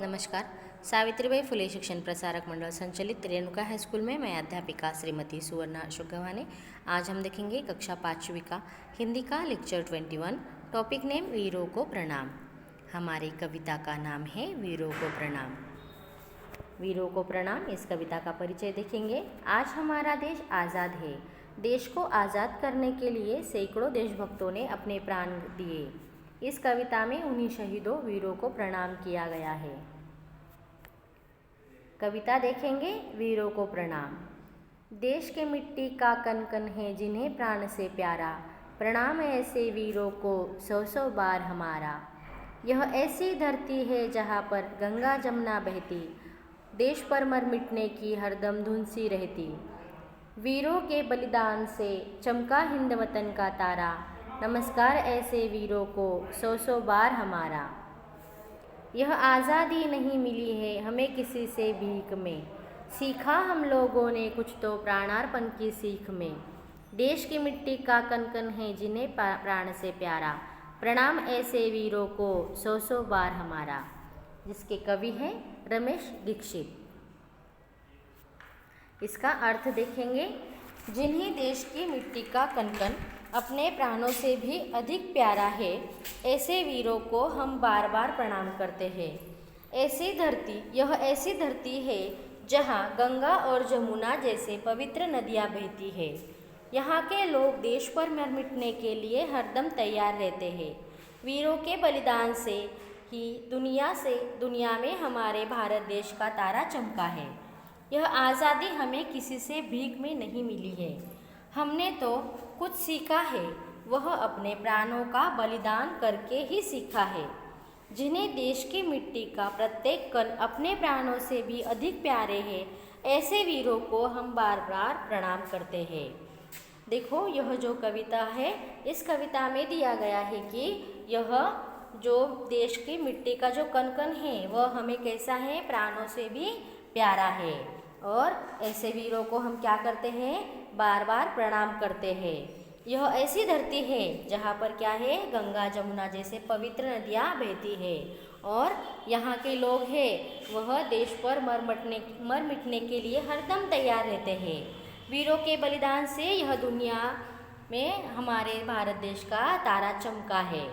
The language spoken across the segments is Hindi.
नमस्कार। सावित्रीबाई फुले शिक्षण प्रसारक मंडल संचालित रेणुका हाई स्कूल में मैं अध्यापिका श्रीमती सुवर्णा अशोक गव्हाणे। आज हम देखेंगे कक्षा 5वीं का हिंदी का लेक्चर 21। टॉपिक नेम वीरों को प्रणाम। हमारी कविता का नाम है वीरों को प्रणाम। वीरों को प्रणाम, इस कविता का परिचय देखेंगे। आज हमारा देश आज़ाद है। देश को आज़ाद करने के लिए सैकड़ों देशभक्तों ने अपने प्राण दिए। इस कविता में उन्हीं शहीदों वीरों को प्रणाम किया गया है। कविता देखेंगे वीरों को प्रणाम। देश के मिट्टी का कण कण है जिन्हें प्राण से प्यारा, प्रणाम ऐसे वीरों को सौ सौ बार हमारा। यह ऐसी धरती है जहाँ पर गंगा जमुना बहती, देश पर मर मिटने की हरदम धुन सी रहती। वीरों के बलिदान से चमका हिंद वतन का तारा, नमस्कार ऐसे वीरों को सौ सौ बार हमारा। यह आज़ादी नहीं मिली है हमें किसी से भीख में, सीखा हम लोगों ने कुछ तो प्राणार्पण की सीख में। देश की मिट्टी का कण कण है जिन्हें प्राण से प्यारा, प्रणाम ऐसे वीरों को सौ सौ बार हमारा। जिसके कवि हैं रमेश दीक्षित। इसका अर्थ देखेंगे। जिन्हें देश की मिट्टी का कण कण अपने प्राणों से भी अधिक प्यारा है, ऐसे वीरों को हम बार बार प्रणाम करते हैं। यह ऐसी धरती है जहाँ गंगा और जमुना जैसे पवित्र नदियाँ बहती है। यहाँ के लोग देश पर मर मिटने के लिए हरदम तैयार रहते हैं। वीरों के बलिदान से ही दुनिया में हमारे भारत देश का तारा चमका है। यह आज़ादी हमें किसी से भीख में नहीं मिली है। हमने तो कुछ सीखा है, वह अपने प्राणों का बलिदान करके ही सीखा है। जिन्हें देश की मिट्टी का प्रत्येक कण अपने प्राणों से भी अधिक प्यारे हैं, ऐसे वीरों को हम बार बार प्रणाम करते हैं। देखो, यह जो कविता है, इस कविता में दिया गया है कि यह जो देश की मिट्टी का जो कण कण है वह हमें कैसा है, प्राणों से भी प्यारा है। और ऐसे वीरों को हम क्या करते हैं, बार बार प्रणाम करते हैं। यह ऐसी धरती है जहाँ पर क्या है, गंगा जमुना जैसे पवित्र नदियाँ बहती है। और यहाँ के लोग हैं वह देश पर मर मिटने के लिए हरदम तैयार रहते हैं। वीरों के बलिदान से यह दुनिया में हमारे भारत देश का तारा चमका है।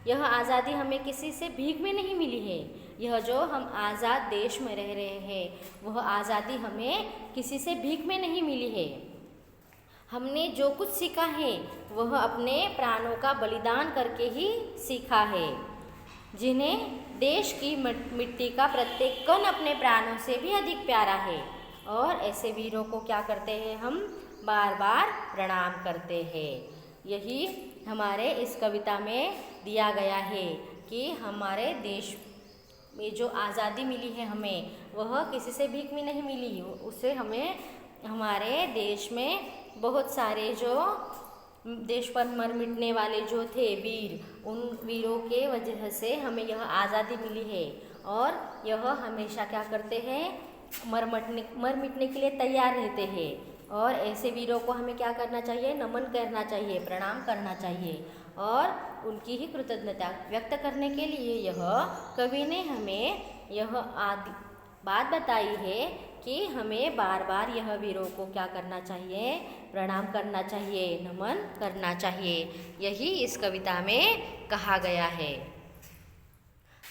यह आज़ादी हमें किसी से भीख में नहीं मिली है। यह जो हम आज़ाद देश में रह रहे हैं, वह आज़ादी हमें किसी से भीख में नहीं मिली है। हमने जो कुछ सीखा है वह अपने प्राणों का बलिदान करके ही सीखा है। जिन्हें देश की मिट्टी का प्रत्येक कण अपने प्राणों से भी अधिक प्यारा है। और ऐसे वीरों को क्या करते हैं, हम बार बार प्रणाम करते हैं। यही हमारे इस कविता में दिया गया है कि हमारे देश में जो आज़ादी मिली है हमें, वह किसी से भीख में नहीं मिली। उससे हमें हमारे देश में बहुत सारे जो देश पर मर मिटने वाले जो थे वीर, उन वीरों के वजह से हमें यह आज़ादी मिली है। और यह हमेशा क्या करते हैं, मर मिटने के लिए तैयार रहते हैं। और ऐसे वीरों को हमें क्या करना चाहिए, नमन करना चाहिए, प्रणाम करना चाहिए। और उनकी ही कृतज्ञता व्यक्त करने के लिए यह कवि ने हमें यह बात बताई है कि हमें बार बार यह वीरों को क्या करना चाहिए, प्रणाम करना चाहिए, नमन करना चाहिए। यही इस कविता में कहा गया है।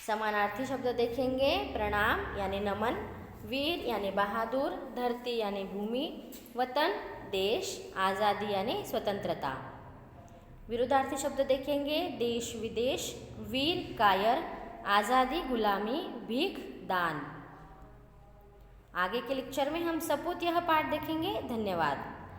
समानार्थी शब्द देखेंगे। प्रणाम यानी नमन, वीर यानी बहादुर, धरती यानी भूमि, वतन देश, आज़ादी यानी स्वतंत्रता। विरुद्धार्थी शब्द देखेंगे। देश विदेश, वीर कायर, आज़ादी गुलामी, भीख दान। आगे के लेक्चर में हम सपूत यह पाठ देखेंगे। धन्यवाद।